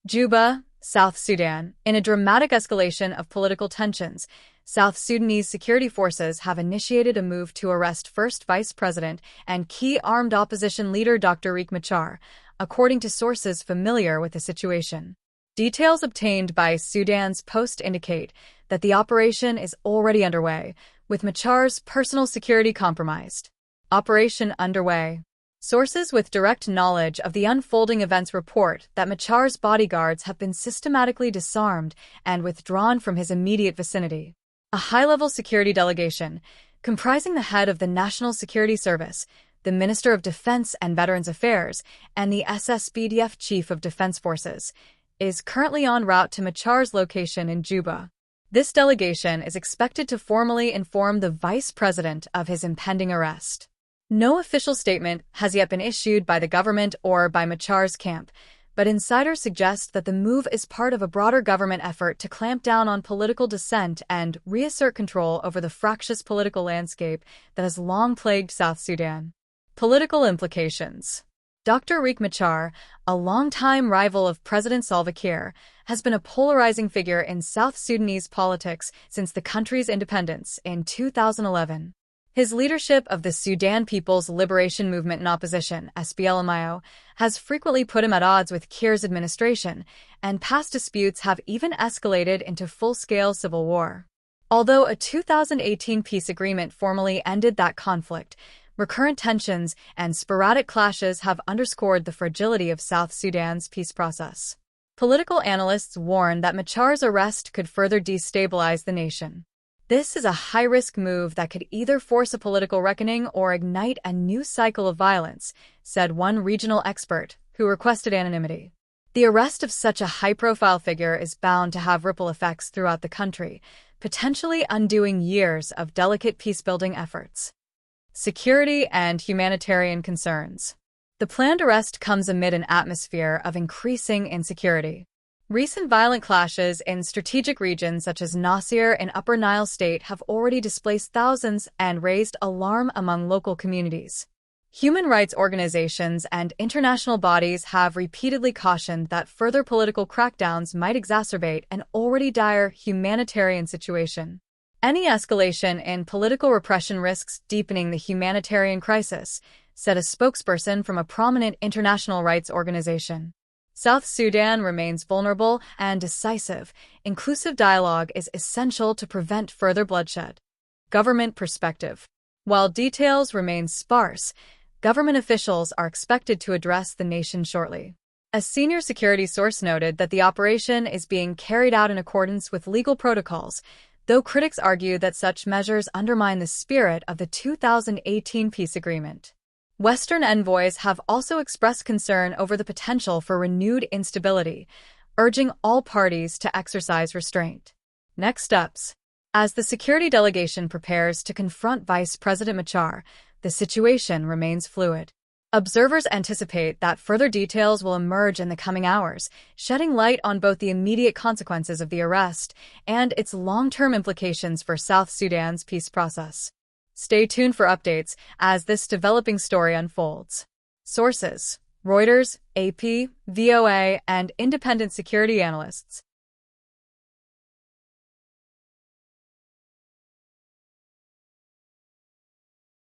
Juba, South Sudan. In a dramatic escalation of political tensions, South Sudanese security forces have initiated a move to arrest first Vice President and key armed opposition leader Dr. Riek Machar, according to sources familiar with the situation. Details obtained by Sudan's Post indicate that the operation is already underway, with Machar's personal security compromised. Operation underway. Sources with direct knowledge of the unfolding events report that Machar's bodyguards have been systematically disarmed and withdrawn from his immediate vicinity. A high-level security delegation, comprising the head of the National Security Service, the Minister of Defense and Veterans Affairs, and the SSPDF Chief of Defense Forces, is currently en route to Machar's location in Juba. This delegation is expected to formally inform the Vice President of his impending arrest. No official statement has yet been issued by the government or by Machar's camp, but insiders suggest that the move is part of a broader government effort to clamp down on political dissent and reassert control over the fractious political landscape that has long plagued South Sudan. Political implications. Dr. Riek Machar, a longtime rival of President Salva Kiir, has been a polarizing figure in South Sudanese politics since the country's independence in 2011. His leadership of the Sudan People's Liberation Movement in opposition, SPLMIO, has frequently put him at odds with Kiir's administration, and past disputes have even escalated into full-scale civil war. Although a 2018 peace agreement formally ended that conflict, recurrent tensions and sporadic clashes have underscored the fragility of South Sudan's peace process. Political analysts warn that Machar's arrest could further destabilize the nation. This is a high-risk move that could either force a political reckoning or ignite a new cycle of violence, said one regional expert, who requested anonymity. The arrest of such a high-profile figure is bound to have ripple effects throughout the country, potentially undoing years of delicate peace-building efforts. Security and humanitarian concerns. The planned arrest comes amid an atmosphere of increasing insecurity. Recent violent clashes in strategic regions such as Nasir in Upper Nile State have already displaced thousands and raised alarm among local communities. Human rights organizations and international bodies have repeatedly cautioned that further political crackdowns might exacerbate an already dire humanitarian situation. Any escalation in political repression risks deepening the humanitarian crisis, said a spokesperson from a prominent international rights organization. South Sudan remains vulnerable and decisive. Inclusive dialogue is essential to prevent further bloodshed. Government perspective. While details remain sparse, government officials are expected to address the nation shortly. A senior security source noted that the operation is being carried out in accordance with legal protocols, though critics argue that such measures undermine the spirit of the 2018 peace agreement. Western envoys have also expressed concern over the potential for renewed instability, urging all parties to exercise restraint. Next steps. As the security delegation prepares to confront Vice President Machar, the situation remains fluid. Observers anticipate that further details will emerge in the coming hours, shedding light on both the immediate consequences of the arrest and its long-term implications for South Sudan's peace process. Stay tuned for updates as this developing story unfolds. Sources: Reuters, AP, VOA, and independent security analysts.